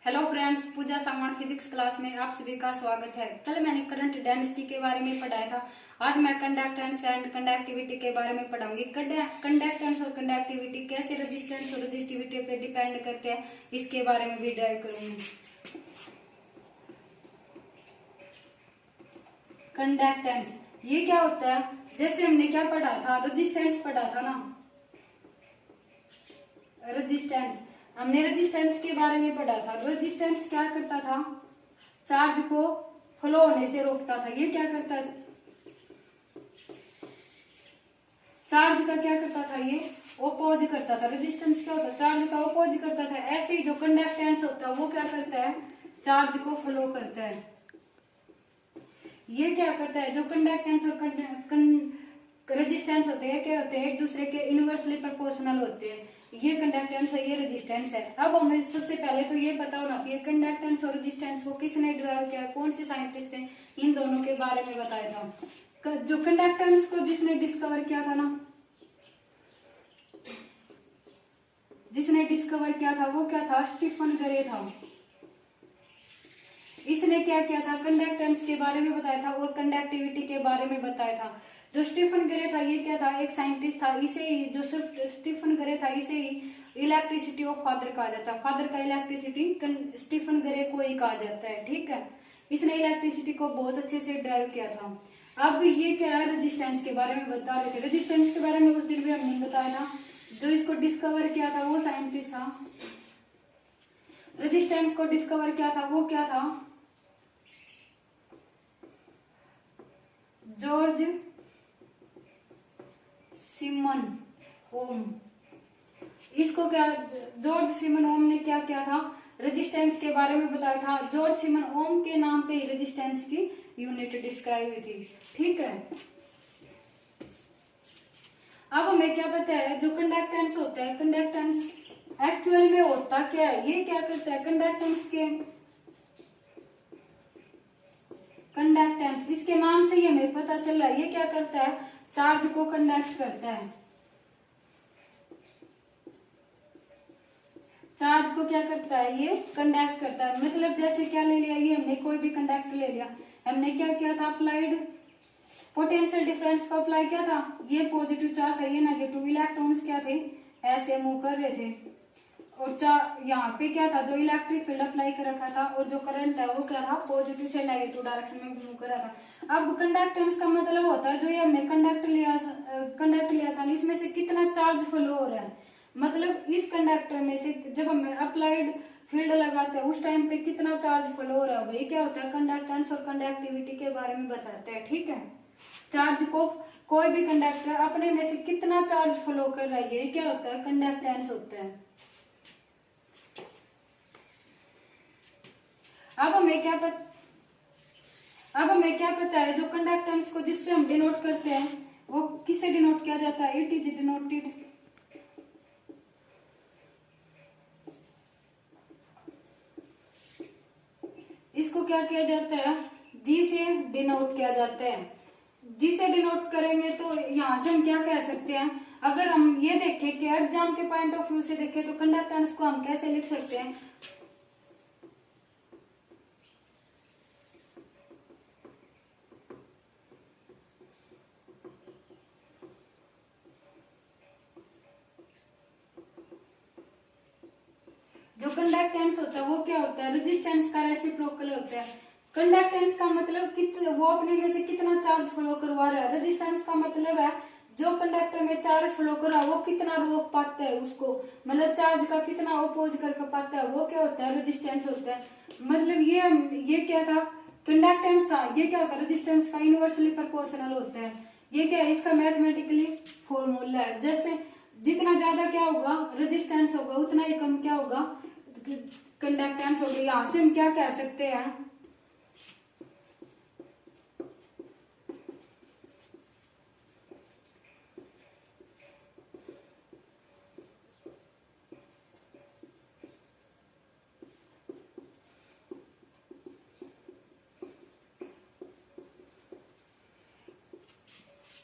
Hello friends, पूजा सामान physics class में आप सभी का स्वागत है। कल मैंने करंट डेंसिटी के बारे में पढ़ाया था। आज मैं कंडक्टेंस एंड कंडक्टिविटी के बारे में पढ़ाऊंगी। कंडक्टेंस और कंडक्टिविटी कैसे रेजिस्टेंस और रेजिस्टिविटी पे डिपेंड करते हैं, इसके बारे में भी ड्राइव करूंगी। कंडक्टेंस ये क्या होता है? जैसे हमने क्या पढ़ा था, रेजिस्टेंस पढ़ा था ना। रेजिस्टेंस हमने रेजिस्टेंस के बारे में पढ़ा था। रेजिस्टेंस क्या करता था? चार्ज को फ्लो होने से रोकता था। ये क्या करता है? चार्ज का क्या करता था? ये ओपोज करता था। रेजिस्टेंस क्या होता है? चार्ज का ओपोज करता था। ऐसे ही जो कंडक्टेंस होता है वो क्या करता है? चार्ज को फ्लो करता है। ये क्या करता है? जो कंडक्टेंस और रेजिस्टेंस होते हैं क्या होते हैं? एक दूसरे के इनवर्सली प्रोपोर्शनल होते हैं। ये कंडक्टेंस है, ये रेजिस्टेंस है। अब हमें सबसे पहले तो ये पता होना चाहिए कंडक्टेंस और रेजिस्टेंस को किसने ड्राइव किया, कौन से साइंटिस्ट ने इन दोनों के बारे में बताया था। जो कंडक्टेंस को जिसने डिस्कवर किया था ना, जिसने डिस्कवर किया था वो क्या था? स्टीफन ग्रे था। इसने क्या किया था? कंडक्टेंस के बारे में बताया था और कंडक्टिविटी के बारे में बताया था। जो स्टीफन ग्रे था ये क्या था? एक साइंटिस्ट था। इसे ही जो स्टीफन ग्रे था इसे ही इलेक्ट्रिसिटी ऑफ फादर कहा जाता है। फादर का इलेक्ट्रिसिटी स्टीफन ग्रे को ही कहा जाता है। ठीक है, इसने इलेक्ट्रिसिटी को बहुत अच्छे से ड्राइव किया था। अब ये क्या है? रेजिस्टेंस के बारे में बता रहे थे। रेजिस्टेंस के बारे में उस दिन भी हमने बताया था। जो इसको डिस्कवर किया था वो साइंटिस्ट था। रेजिस्टेंस को डिस्कवर किया था वो क्या था? जॉर्ज सिमन ओम। इसको क्या, जॉर्ज सिमन ओम ने क्या किया था? रेजिस्टेंस के बारे में बताया था। जॉर्ज सिमन ओम के नाम पे ही रेजिस्टेंस की यूनिट डिस्क्राइब हुई थी। ठीक है, अब हमें क्या पता है? जो कंडक्टेंस होता है, कंडक्टेंस एक्चुअल में होता क्या है? ये क्या करता है? कंडक्टेंस इसके नाम से ही हमें पता चल रहा है। ये क्या करता है? चार्ज को कंडक्ट करता है। चार्ज को क्या करता है? ये कंडक्ट करता है। मतलब जैसे क्या ले लिया, ये हमने कोई भी कंडक्टर ले लिया। हमने क्या किया था? अप्लाइड पोटेंशियल डिफरेंस को अप्लाई किया था। ये पॉजिटिव चार्ज था, ये नेगेटिव। इलेक्ट्रॉन्स क्या थे? ऐसे मूव कर रहे थे। और यहाँ पे क्या था? जो इलेक्ट्रिक फील्ड अप्लाई कर रखा था और जो करंट है वो क्या था? पॉजिटिव से नेगेटिव डायरेक्शन में मूव कर रहा था। अब कंडक्टेंस का मतलब होता है जो ये हमने कंडक्टर लिया था, इसमें से कितना चार्ज फ्लो हो रहा है। मतलब इस कंडक्टर में से जब हम अप्लाइड फील्ड लगाते हैं उस टाइम पे कितना चार्ज फ्लो हो रहा है। वही क्या होता है? कंडक्टेंस और कंडक्टिविटी के बारे में बताते हैं। ठीक है, चार्ज को कोई भी कंडक्टर अपने में से कितना चार्ज फ्लो कर रहा है, ये क्या होता है? कंडक्टेंस होता है। अब हमें क्या पता है? जो कंडक्टेंस को जिससे हम डिनोट करते हैं वो किससे डिनोट किया जाता है? इट इज डिनोटेड इसको क्या किया जाता है? जी से डिनोट किया जाता है। जी से डिनोट करेंगे तो यहां से हम क्या कह सकते हैं? अगर हम ये देखें कि एग्जाम के पॉइंट ऑफ व्यू से देखें तो कंडक्टेंस को हम कैसे लिख सकते हैं? जो कंडक्टेंस होता है वो क्या होता है? रेजिस्टेंस का रेसिप्रोकल होता है। कंडक्टेंस का मतलब वो अपने में से कितना चार्ज फ्लो करवा रहा है। रेजिस्टेंस का मतलब है जो कंडक्टर में चार्ज फ्लो कर रहा है वो कितना रोक पाता है उसको, मतलब चार्ज का कितना अपोज करके पाता है, वो क्या होता है? रेजिस्टेंस होता है। मतलब ये क्या था? कंडक्टेंस था। ये क्या होता है? रेजिस्टेंस का इनवर्सली प्रोपोर्शनल होता है। ये क्या है? इसका मैथमेटिकली फॉर्मूला है। जैसे जितना ज्यादा क्या होगा? रेजिस्टेंस होगा, उतना ही कम क्या होगा? कंडक्टेंस होगी। यहां से हम क्या कह सकते हैं?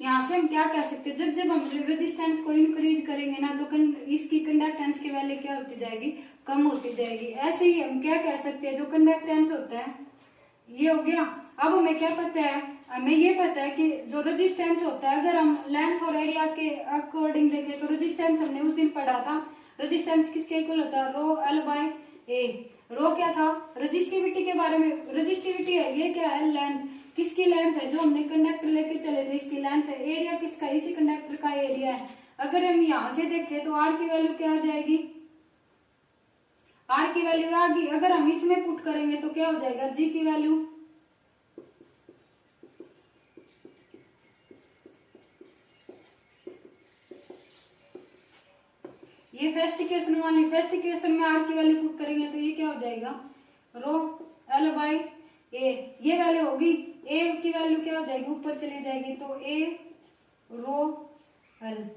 यहाँ से हम क्या कह सकते हैं? जब हम रेजिस्टेंस को इंक्रीज करेंगे ना तो इसकी कंडक्टेंस की वैल्यू क्या होती जाएगी? कम होती जाएगी। ऐसे ही हम क्या कह सकते हैं, जो कंडक्टेंस होता है ये हो गया। अब हमें क्या पता है, हमें ये पता है कि जो रेजिस्टेंस होता है, अगर हम लेंथ और एरिया के अकॉर्डिंग देखें तो रेजिस्टेंस हमने उस दिन पढ़ा था, रेजिस्टेंस किसके इक्वल होता है, रो एल बाय ए। रो क्या था, रेजिस्टिविटी के बारे में, रेजिस्टिविटी है, ये क्या है, लेंथ, किसकी लेंथ है, जो हमने कंडक्टर लेके चले थे इसकी लेंथ है। एरिया किसका, इसी कंडक्टर का एरिया है। अगर हम यहां से देखें तो आर की वैल्यू क्या आ जाएगी, आर की वैल्यू आ गई। अगर हम इसमें पुट करेंगे तो क्या हो जाएगा, जी की वैल्यू, ये फर्स्ट इक्वेशन वाली, फर्स्ट इक्वेशन में आर की वैल्यू पुट करेंगे तो ये क्या हो जाएगा, रो एल बाई ए। ये वैल्यू होगी, ए की वैल्यू क्या हो जाएगी, ऊपर चली जाएगी, तो ए रो एल।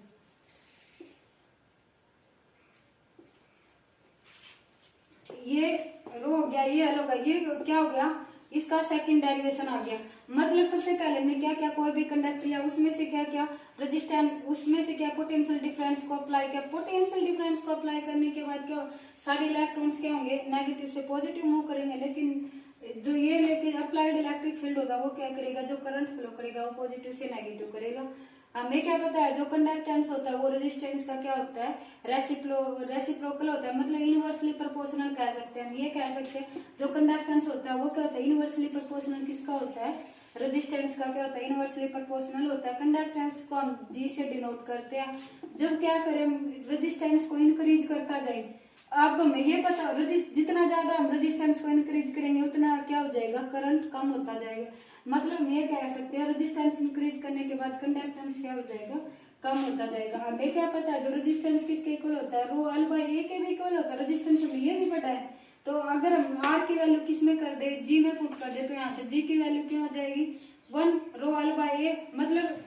ये रो हो गया, ये एल हो गया, ये क्या हो गया, इसका सेकंड डेरिवेशन आ गया। मतलब सबसे पहले हमने क्या क्या, कोई भी कंडक्टर लिया, उसमें से क्या क्या रेजिस्टेंस, उसमें से क्या पोटेंशियल डिफरेंस को अप्लाई किया। पोटेंशियल डिफरेंस को अप्लाई करने के बाद क्या, सारे इलेक्ट्रॉन्स क्या होंगे, नेगेटिव से पॉजिटिव मूव करेंगे। लेकिन जो ये लेके अप्लाइड इलेक्ट्रिक फील्ड होगा वो क्या करेगा, जो करंट फ्लो करेगा वो पॉजिटिव से नेगेटिव करेगा। हमें क्या पता है, जो कंडक्टेंस होता है वो रेजिस्टेंस का क्या होता है, रेसिप्रोकल होता है, मतलब इनवर्सली प्रोपोर्शनल कह सकते हैं। हम ये कह सकते हैं जो कंडक्टेंस होता है वो क्या होता है, इनवर्सली प्रोपोर्शनल किसका होता है, रेजिस्टेंस का क्या होता है, इनवर्सली प्रोपोर्शनल होता है। कंडक्टेंस को हम जी से डिनोट करते हैं। जब क्या करें, रेजिस्टेंस को इंक्रीज करता जाए। अब हमें ये पता, जितना ज्यादा हम रेजिस्टेंस को इंक्रीज करेंगे उतना क्या हो जाएगा, करंट कम होता जाएगा। मतलब हम ये कह सकते हैं रेजिस्टेंस इंक्रीज करने के बाद कंडक्टेंस क्या हो जाएगा, कम होता जाएगा। हमें क्या पता है, जो रेजिस्टेंस किसके इक्वल होता है, रो एल बाई ए के भी इक्वल होता है। रेजिस्टेंस हमें ये भी पता है। तो अगर हम आर की वैल्यू किस में कर दे, जी में पुट कर दे, तो यहाँ से जी की वैल्यू क्या हो जाएगी, 1 रो एल बाई ए। मतलब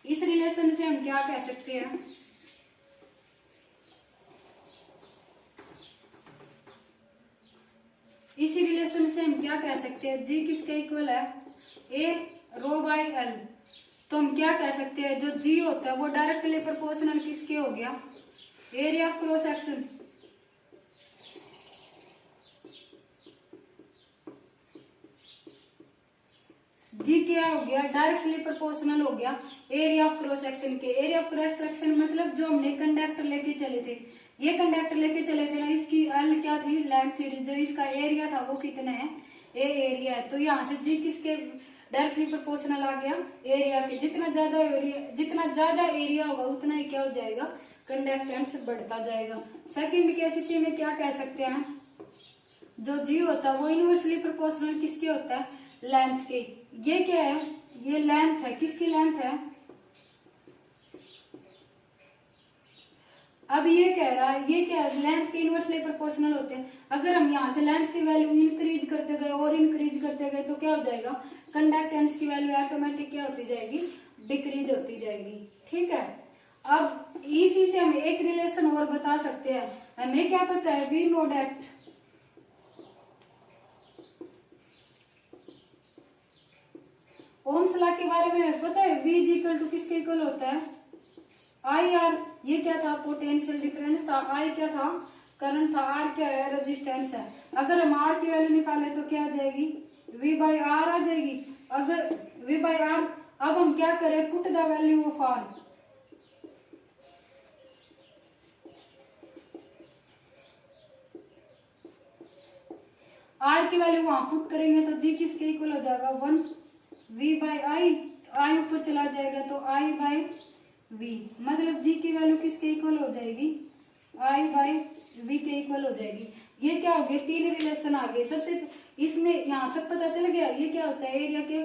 इस रिलेशन से हम क्या कह सकते हैं, इसी रिलेशन से हम क्या कह सकते हैं, जी किसके इक्वल है, ए रो बाई एल। तो हम क्या कह सकते हैं, जो जी होता है वो डायरेक्टली प्रोपोर्शनल किसके हो गया, एरिया ऑफ क्रॉस सेक्शन। जी क्या हो गया, डायरेक्टली प्रोपोर्शनल हो गया एरिया ऑफ क्रॉस सेक्शन के। एरिया ऑफ क्रॉस सेक्शन मतलब जो हमने कंडक्टर लेके चले थे, ये कंडक्टर लेके चले थे ना, इसकी एल क्या थी, लेंथ थी, जो इसका एरिया था वो कितना है, ए एरिया है। तो यहाँ से जी किसके डायरेक्टली प्रोपोर्शनल आ गया, एरिया के। जितना ज्यादा एरिया होगा उतना ही क्या हो जाएगा, कंडक्टेंस बढ़ता जाएगा। सेकंड केस इसी में क्या कह सकते हैं, जो जी होता है वो इनवर्सली प्रोपोर्शनल किसके होता है, लेंथ के। ये क्या है, ये लेंथ है, किसकी लेंथ है। अब ये कह रहा है, ये क्या है, लेंथ के इनवर्सली प्रोपोर्शनल होते हैं। अगर हम यहाँ से लेंथ की वैल्यू इंक्रीज करते गए और इंक्रीज करते गए तो क्या हो जाएगा, कंडक्टेंस की वैल्यू ऑटोमेटिक क्या होती जाएगी, डिक्रीज होती जाएगी। ठीक है। अब इसी से हम एक रिलेशन और बता सकते हैं। हमें क्या पता है, we know that Ohm's law के बारे में पता है, V इज इक्वल टू किसके इक्वल होता है, आई आर। ये क्या था, पोटेंशियल डिफरेंस था। आई क्या था, करंट था। आर क्या है, रेजिस्टेंस है। अगर हम आर की वैल्यू निकाले तो क्या आ जाएगी, V बाई आर आ जाएगी। अगर V बाई आर, अब हम क्या करें, put the value of R. R की वैल्यू वहां पुट करेंगे तो जी किसके इक्वल हो जाएगा, 1 V बाई आई। आई ऊपर चला जाएगा तो आई बाई V। मतलब जी की वैल्यू किसके इक्वल हो जाएगी, आई बाई V के इक्वल हो जाएगी। ये क्या हो गया, तीन रिलेशन आ गए। सबसे इसमें यहाँ तक पता चल गया, ये क्या होता है, एरिया के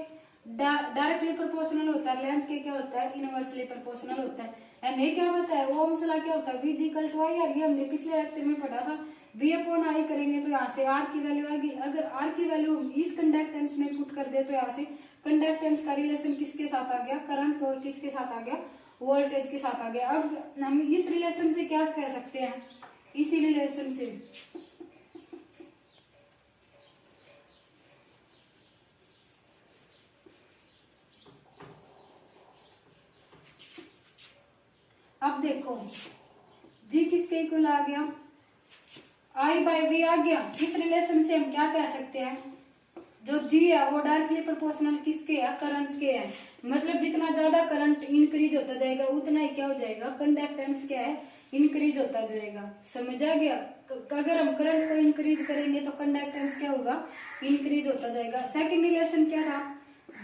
डायरेक्टली प्रोपोर्शनल होता है, लेंथ के क्या होता है, इनवर्सली प्रोपोर्शनल होता है। हमें क्या पता है, ओम्स लॉ क्या होता है, V equal to I R. ये हमने पिछले लेक्चर में पढ़ा था। V अपॉन आई करेंगे तो यहाँ से आर की वैल्यू आएगी। अगर आर की वैल्यू इस कंडक्टेंस में पुट कर दे तो यहाँ से कंडक्टेंस का रिलेशन किसके साथ आ गया, करंट, और किसके साथ आ गया, वोल्टेज के साथ आ गया। अब हम इस रिलेशन से क्या कह सकते हैं, इसी रिलेशन से अब देखो जी किसके इक्वल आ गया, आई बाय वी आ गया। इस रिलेशन से हम क्या कह सकते हैं, जो जी है वो डायरेक्टली प्रोपोर्शनल किसके है, करंट के है। मतलब जितना ज्यादा करंट इंक्रीज होता जाएगा उतना ही क्या हो जाएगा, कंडक्टेंस क्या है, इंक्रीज होता जाएगा। समझ आ गया। अगर हम करंट को इंक्रीज करेंगे तो कंडक्टेंस क्या होगा, इंक्रीज होता जाएगा। सेकंड रिलेशन क्या था,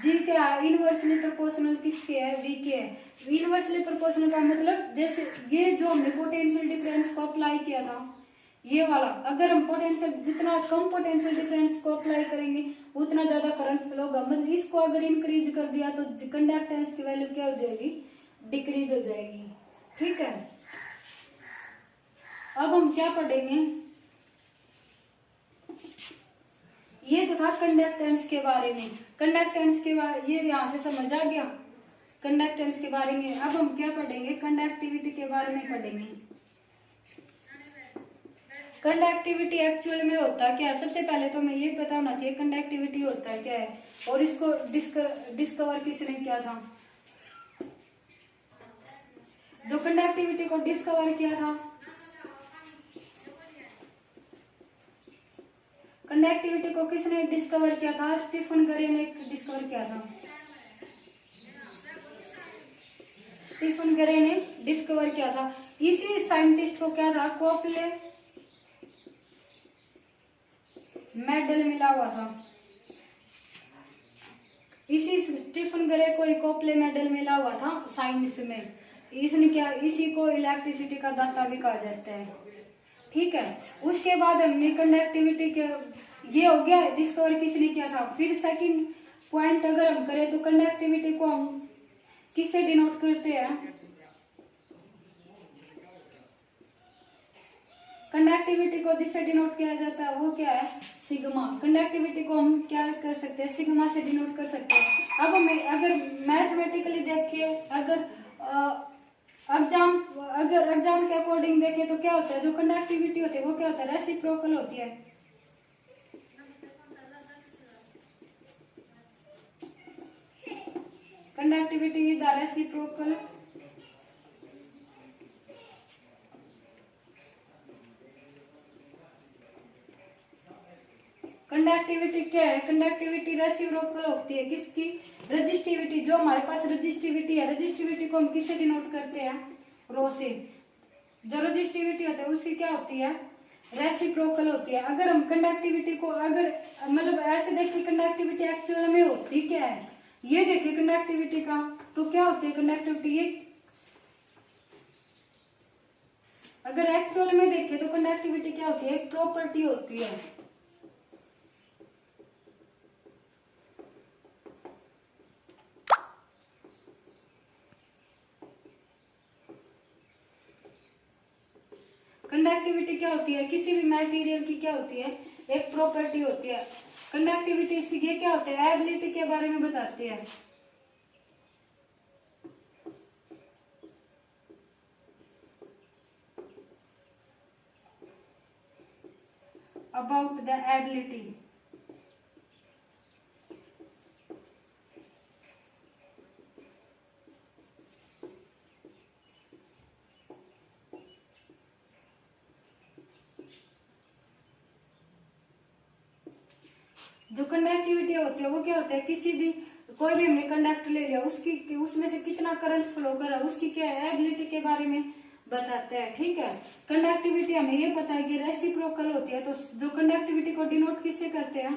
जी क्या है, इनवर्सली प्रोपोर्शनल किसके है, वी के है। इनवर्सली प्रोपोर्शनल का मतलब जैसे ये जो हमने पोटेंशियल डिफरेंस को अप्लाई किया था, ये वाला, अगर हम पोटेंशियल जितना कम पोटेंशियल डिफरेंस को अप्लाई करेंगे उतना ज्यादा करंट फ्लो होगा। मतलब इसको अगर इंक्रीज कर दिया तो कंडक्टेंस की वैल्यू क्या हो जाएगी, डिक्रीज हो जाएगी। ठीक है, अब हम क्या पढ़ेंगे, ये तो था कंडक्टेंस के बारे में। कंडक्टेंस के बारे ये यहां से समझ आ गया कंडक्टेंस के बारे में। अब हम क्या पढ़ेंगे, कंडक्टिविटी के बारे में पढ़ेंगे। कंडक्टिविटी एक्चुअल में होता क्या है, सबसे पहले तो हमें ये पता होना चाहिए कंडक्टिविटी होता है क्या है, और इसको डिस्कवर किसने किया था। जो कंडक्टिविटी को डिस्कवर किया था, कंडक्टिविटी को किसने डिस्कवर किया था, स्टीफन गरे ने डिस्कवर किया था। स्टीफन गरे ने डिस्कवर किया था। इसी साइंटिस्ट को क्या था, कोपले मेडल मिला हुआ था। इसी स्टीफन गरे को एक कोपले मेडल मिला हुआ था साइंस में। इसने क्या, इसी को इलेक्ट्रिसिटी का दाता भी कहा जाता है। ठीक है, उसके बाद हमने कंडक्टिविटी के, ये हो गया डिस्कवर किसने किया था। फिर सेकंड पॉइंट अगर हम करें तो कंडक्टिविटी को हम किससे डिनोट करते हैं, कंडक्टिविटी को जिससे डिनोट किया जाता है वो क्या है, सिग्मा। कंडक्टिविटी को हम क्या कर सकते हैं, सिग्मा से डिनोट कर सकते हैं। अब हमें अगर मैथमेटिकली देखिए, अगर एग्जाम के अकॉर्डिंग देखें तो क्या होता है, जो कंडक्टिविटी होती है वो क्या होता है, रेसिप्रोकल होती है। Conductivity is the reciprocal conductivity क्या है, कंडक्टिविटी रेसिप्रोकल होती है किसकी, रजिस्टिविटी। जो हमारे पास रजिस्टिविटी है, रजिस्टिविटी को हम किससे डिनोट करते हैं, रो से। जो रजिस्टिविटी होती है उसकी क्या होती है, रेसिप्रोकल होती है। अगर हम कंडक्टिविटी को अगर मतलब ऐसे देखिए, कंडक्टिविटी एक्चुअल में होती क्या है, ये देखिए कंडक्टिविटी का तो क्या होती है कंडक्टिविटी, ये अगर एक्चुअल में देखें तो कंडक्टिविटी क्या होती है, एक प्रॉपर्टी होती है। कंडक्टिविटी क्या होती है, किसी भी मटेरियल की क्या होती है, एक प्रॉपर्टी होती है। कंडक्टिविटी ये क्या होता है, एबिलिटी के बारे में बताती है। अबाउट द एबिलिटी, जो कंडक्टिविटी होती है वो क्या होता है, किसी भी कोई भी हमने कंडक्टर ले लिया, उसकी उसमें से कितना करंट फ्लो कर रहा है, उसकी क्या है, एबिलिटी के बारे में बताते हैं। ठीक है, कंडक्टिविटी हमें ये पता है कि रेसिप्रोकल होती है। तो जो कंडक्टिविटी को डिनोट किससे करते हैं,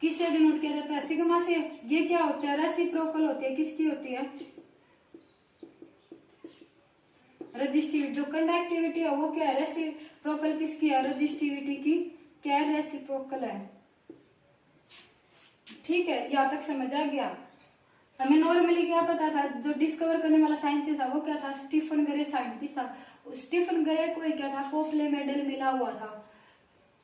किससे डिनोट किया जाता है, सिग्मा से। ये क्या होता है, रेसिप्रोकल होती है, किसकी होती है, रजिस्टिविटी। जो कंडक्टिविटी है वो क्या है, रेसिप्रोकल किसकी है, रजिस्टिविटी की क्या है, रेसिप्रोकल है। ठीक है, यहां तक समझ आ गया। हमें नॉर्मली क्या पता था, जो डिस्कवर करने वाला साइंटिस्ट था वो क्या था, स्टीफन गरे साइंटिस्ट था। स्टीफन गरे को क्या था, कोपले मेडल मिला हुआ था।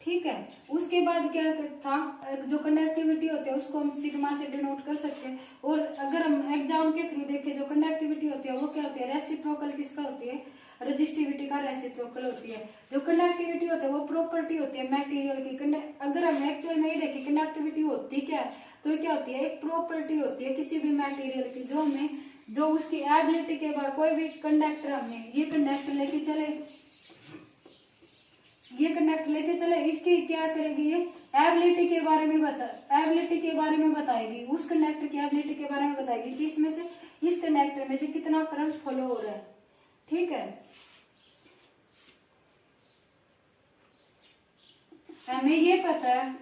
ठीक है, उसके बाद क्या था, जो कंडक्टिविटी होती है उसको हम सिग्मा से डिनोट कर सकते हैं। और अगर हम एग्जाम के थ्रू देखें, जो कंडक्टिविटी होती है वो क्या होती है, रेसिप्रोकल किसका होती है, रजिस्टिविटी का रेसिप्रोकल होती है। जो कंडक्टिविटी होती है वो प्रॉपर्टी होती है मटेरियल की। अगर हम एक्चुअल में ही देखें कंडक्टिविटी होती क्या है, तो क्या होती है, एक प्रॉपर्टी होती है किसी भी मटेरियल की, जो हमें जो उसकी एबिलिटी के बाद कोई भी कंडक्टर हमने ये कंडक्टर लेके चले, ये कंडक्टर लेके चले, इसकी क्या करेगी ये एबिलिटी के बारे में बताएगी, उस कंडक्टर की एबिलिटी के बारे में बताएगी कि इसमें से इस कंडक्टर में से कितना करंट फ्लो हो रहा है। ठीक है, हमें ये पता है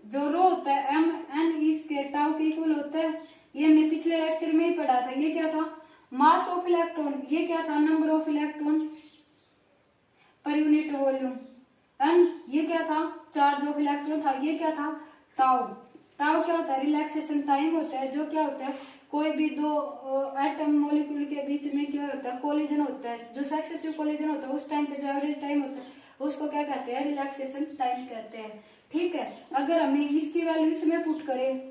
जो रो होता है एम एन इसके टाउ के इक्वल होता है, ये हमने पिछले लेक्चर में ही पढ़ा था। ये क्या था, मास ऑफ इलेक्ट्रॉन, ये क्या था, number of electron per unit volume, N ये क्या था, चार्ज ऑफ इलेक्ट्रॉन था, ये क्या था, टाउ। टाउ क्या होता है, रिलैक्सेशन टाइम होता है, जो क्या होता है कोई भी दो एटम मॉलिक्यूल के बीच में क्या होता है, कोलिजन होता है, जो सक्सेसिव कोलिजन होता है उस टाइम पे जो एवरेज टाइम होता है उसको क्या कहते हैं, रिलैक्सेशन टाइम कहते हैं। ठीक है, अगर हमें इसकी वैल्यू इसमें पुट करें,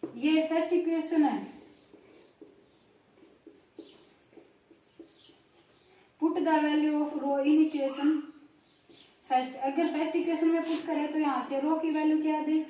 ये फर्स्ट इक्वेशन है, put the value of rho in equation first, अगर फर्स्ट इक्वेशन में पुट करें तो यहाँ से रो की वैल्यू क्या आ जाए,